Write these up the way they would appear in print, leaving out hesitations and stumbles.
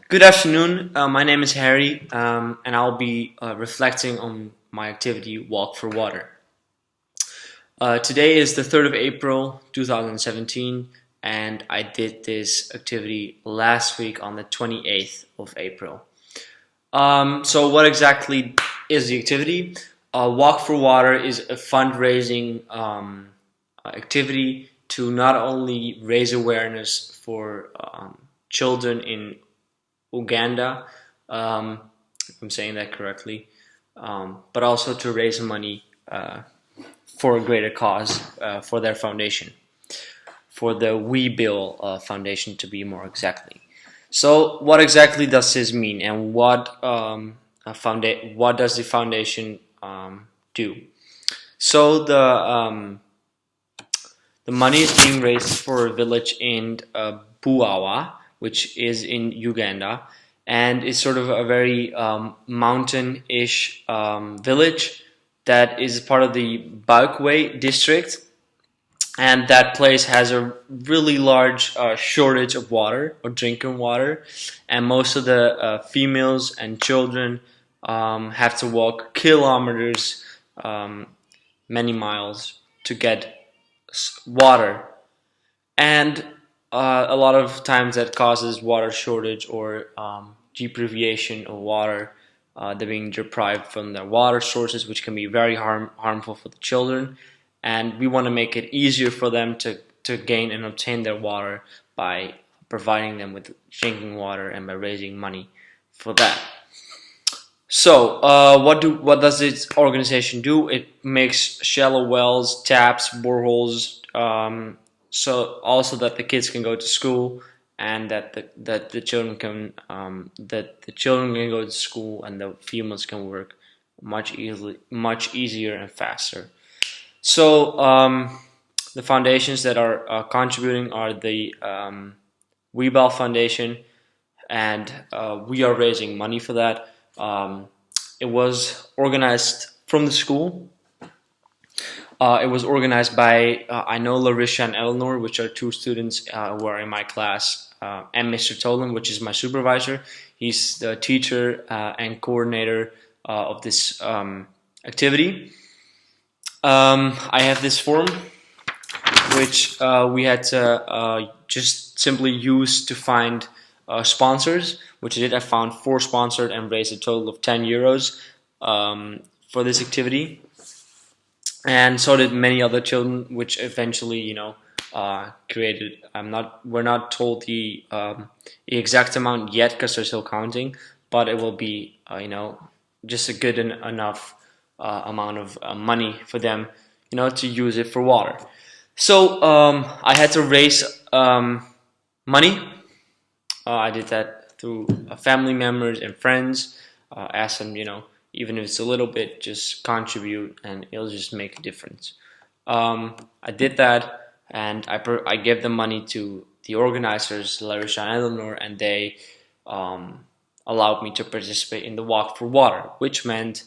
Good afternoon. My name is Harry, and I'll be reflecting on my activity Walk for Water. Today is the 3rd of April 2017, and I did this activity last week on the 28th of April. So, what exactly is the activity? Walk for Water is a fundraising activity to not only raise awareness for children in Uganda, if I'm saying that correctly, but also to raise money for a greater cause for their foundation, for the We Bill Foundation to be more exactly. So, what exactly does this mean, and what does the foundation do? So the money is being raised for a village in Buawa, which is in Uganda, and it's sort of a very mountain-ish village that is part of the Baukwe district, and that place has a really large shortage of water, or drinking water, and most of the females and children have to walk kilometers, many miles, to get water, and a lot of times that causes water shortage or deprivation of water. They're being deprived from their water sources, which can be very harmful for the children. And we want to make it easier for them to gain and obtain their water by providing them with drinking water and by raising money for that. So, what does its organization do? It makes shallow wells, taps, boreholes, so also that the kids can go to school and that the children can go to school and the females can work much easier and faster. So the foundations that are contributing are the Weebel Foundation, and we are raising money for that. It was organized from the school. It was organized by I know Larissa and Eleanor, which are two students who are in my class, and Mr. Tolan, which is my supervisor. He's the teacher and coordinator of this activity. I have this form, which we had to just simply use to find sponsors, which I did. I found 4 sponsored and raised a total of 10 euros for this activity. And so did many other children, which eventually, created. We're not told the exact amount yet because they're still counting, but it will be, just a good enough amount of money for them, to use it for water. So I had to raise money. I did that through family members and friends. Asked them, even if it's a little bit, just contribute and it'll just make a difference. I did that, and I gave the money to the organizers, Larissa and Eleanor, and they allowed me to participate in the Walk for Water, which meant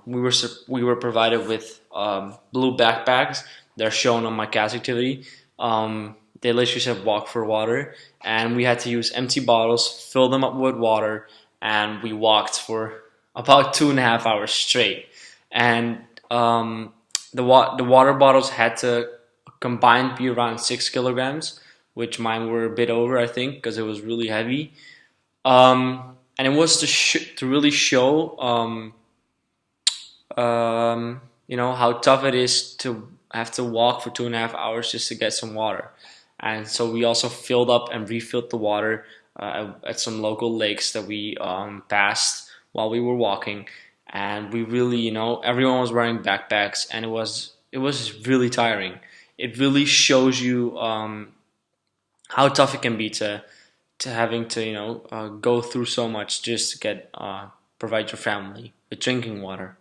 we were provided with blue backpacks. They're shown on my CAS activity. They literally said Walk for Water, and we had to use empty bottles, fill them up with water, and we walked for about 2.5 hours straight. And the water bottles had to combined be around 6 kilograms, which mine were a bit over, I think, because it was really heavy. And it was to really show, how tough it is to have to walk for 2.5 hours just to get some water. And so we also filled up and refilled the water at some local lakes that we passed while we were walking. And we really, everyone was wearing backpacks, and it was really tiring. It really shows you how tough it can be to having to go through so much just to get provide your family with drinking water.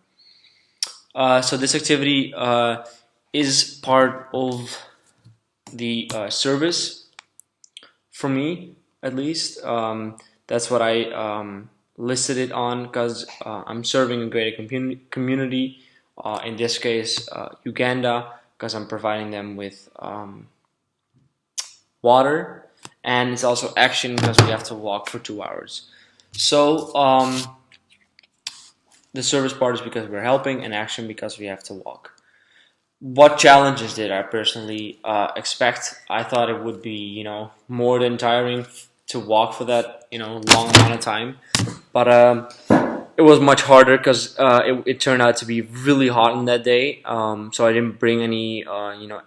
So this activity is part of the service for me, at least. That's what I listed it on, because I'm serving a greater community, in this case Uganda, because I'm providing them with water, and it's also action because we have to walk for 2 hours. So the service part is because we're helping, and action because we have to walk. What challenges did I personally expect? I thought it would be, more than tiring to walk for that, long amount of time. But it was much harder because it turned out to be really hot on that day. So I didn't bring any,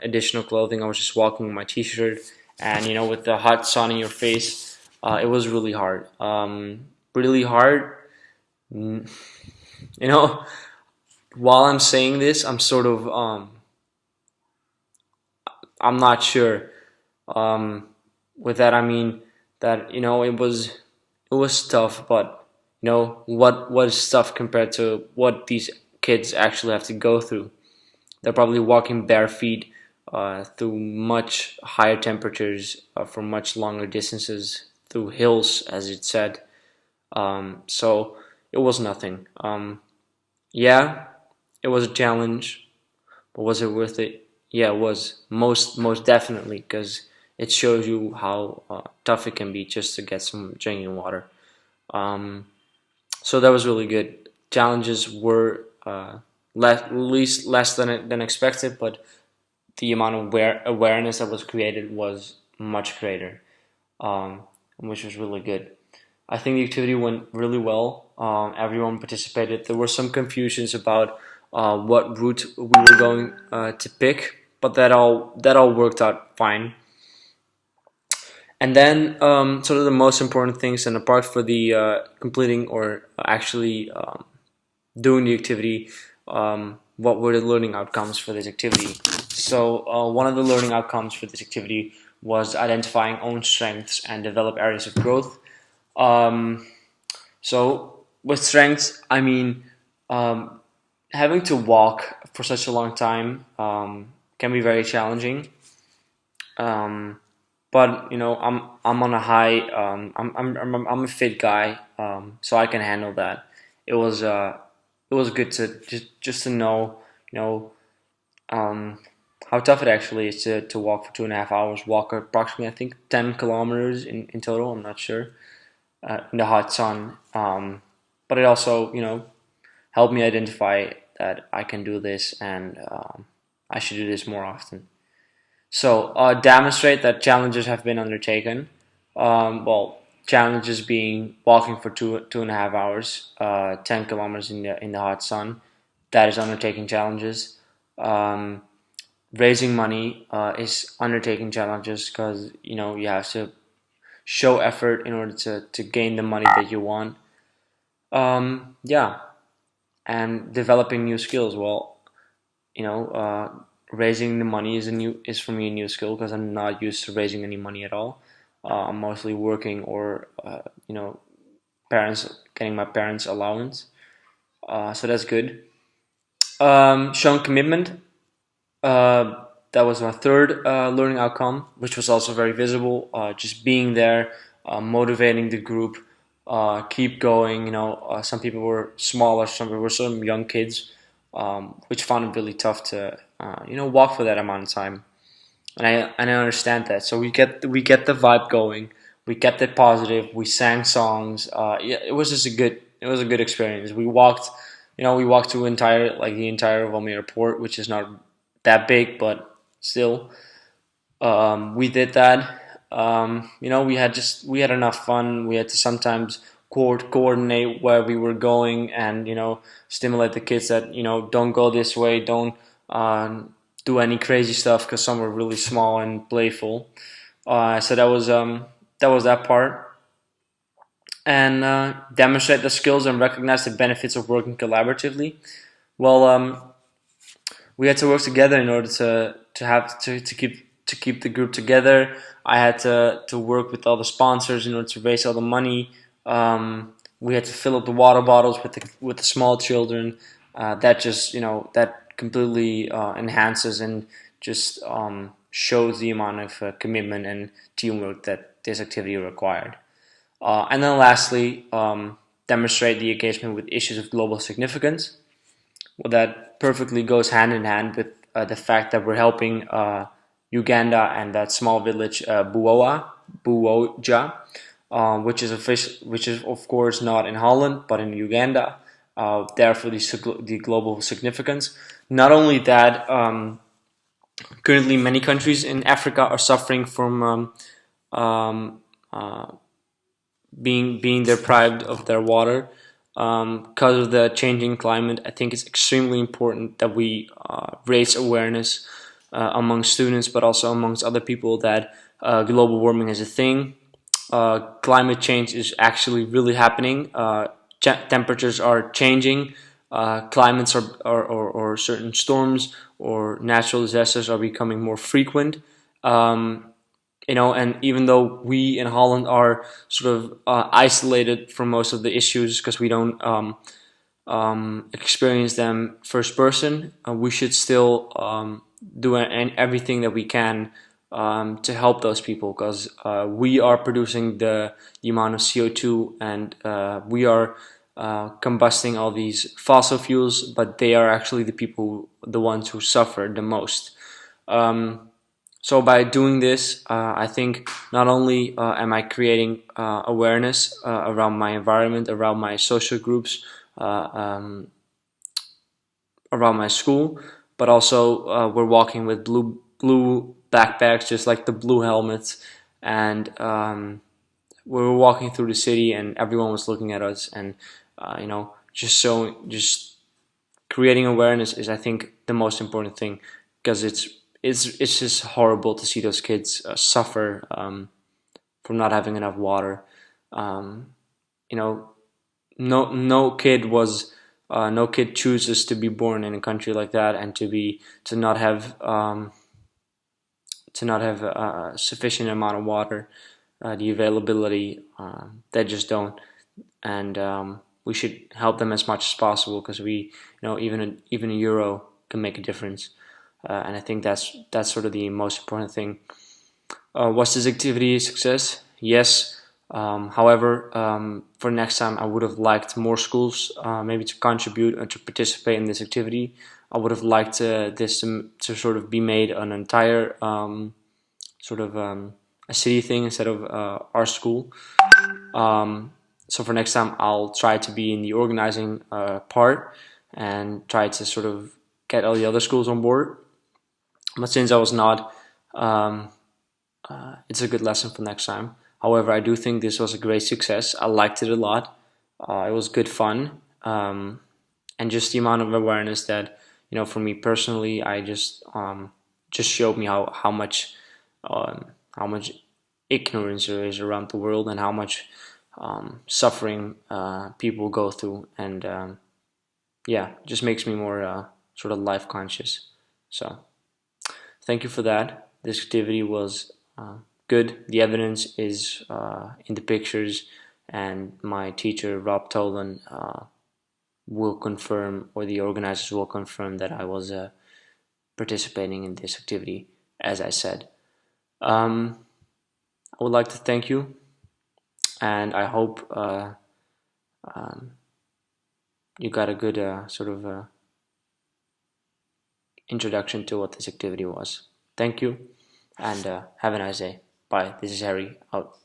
additional clothing. I was just walking in my t-shirt, and with the hot sun in your face, it was really hard. Really hard. Mm, You know, while I'm saying this, I'm sort of I'm not sure. Um, with that, I mean that it was tough, but what was tough compared to what these kids actually have to go through. They're probably walking bare feet through much higher temperatures for much longer distances through hills, as it said. So it was nothing. Yeah, it was a challenge, but was it worth it? Yeah, it was most definitely because it shows you how tough it can be just to get some drinking water. Um, so that was really good. Challenges were at least less than expected, but the amount of awareness that was created was much greater, um, which was really good. I think the activity went really well. Everyone participated. There were some confusions about what route we were going to pick, but that all worked out fine. And then, sort of the most important things, and apart for the completing or actually doing the activity, what were the learning outcomes for this activity? So, one of the learning outcomes for this activity was identifying own strengths and develop areas of growth. Um, so, with strengths, I mean, um, having to walk for such a long time can be very challenging. Um, but I'm on a high. I'm a fit guy, so I can handle that. It was uh, it was good to just to know, you know, um, how tough it actually is to walk for 2.5 hours. Walk approximately, I think, 10 kilometers in total. I'm not sure in the hot sun. But it also, helped me identify that I can do this, and I should do this more often. So, demonstrate that challenges have been undertaken. Well, challenges being walking for 2.5 hours, 10 kilometers in the hot sun. That is undertaking challenges. Um, Raising money is undertaking challenges because you have to show effort in order to gain the money that you want. Yeah, and developing new skills. Well, raising the money is for me a new skill because I'm not used to raising any money at all. I'm mostly working or parents getting my parents' allowance, so that's good. Showing commitment. That was my third learning outcome, which was also very visible. Just being there, motivating the group, keep going. Some people were smaller, some young kids, which found it really tough to walk for that amount of time. And I understand that. So we get the vibe going. We kept it positive. We sang songs. Yeah, it was a good experience. We walked to the entire Valmy Airport, which is not that big, but still, we did that. We had enough fun. We had to sometimes coordinate where we were going, and stimulate the kids that don't go this way, don't do any crazy stuff because some were really small and playful. So that was that part, and demonstrate the skills and recognize the benefits of working collaboratively. Well, we had to work together in order to keep the group together. I had to work with all the sponsors in order to raise all the money. We had to fill up the water bottles with the small children. That completely enhances and just shows the amount of commitment and teamwork that this activity required. And then lastly, demonstrate the engagement with issues of global significance. Well, that perfectly goes hand in hand with the fact that we're helping Uganda, and that small village Buoja, which is of course not in Holland but in Uganda. Therefore, the global significance. Not only that, currently many countries in Africa are suffering from um, uh, being deprived of their water because of the changing climate. I think it's extremely important that we raise awareness among students, but also amongst other people, that global warming is a thing. Climate change is actually really happening. Temperatures are changing. Climates or certain storms or natural disasters are becoming more frequent. And even though we in Holland are sort of isolated from most of the issues because we don't experience them first person, we should still do everything that we can to help those people, because we are producing the amount of CO2, and we are combusting all these fossil fuels, but they are actually the ones who suffer the most. So by doing this, I think not only am I creating awareness around my environment, around my social groups, uh, um, around my school, but also we're walking with blue backpacks, just like the blue helmets, and we were walking through the city, and everyone was looking at us, and just creating awareness is, I think, the most important thing, because it's just horrible to see those kids suffer from not having enough water. Um, you know, no kid chooses to be born in a country like that, and to not have sufficient amount of water, the availability, they just don't, and we should help them as much as possible, because even a euro can make a difference, and I think that's sort of the most important thing. Was this activity a success? Yes. However, for next time, I would have liked more schools maybe to contribute and to participate in this activity. I would have liked this to sort of be made an entire a city thing instead of our school. So for next time, I'll try to be in the organizing part and try to sort of get all the other schools on board. But since I was not, um, it's a good lesson for next time. However, I do think this was a great success. I liked it a lot. It was good fun, and just the amount of awareness that, for me personally, I just showed me how much ignorance there is around the world, and how much suffering people go through, and yeah, just makes me more sort of life conscious. So thank you for that. This activity was good. The evidence is in the pictures, and my teacher Rob Tolan will confirm, or the organizers will confirm, that I was participating in this activity, as I said. I would like to thank you, and I hope um, you got a good sort of introduction to what this activity was. Thank you, and have a nice day. Bye. This is Harry, out.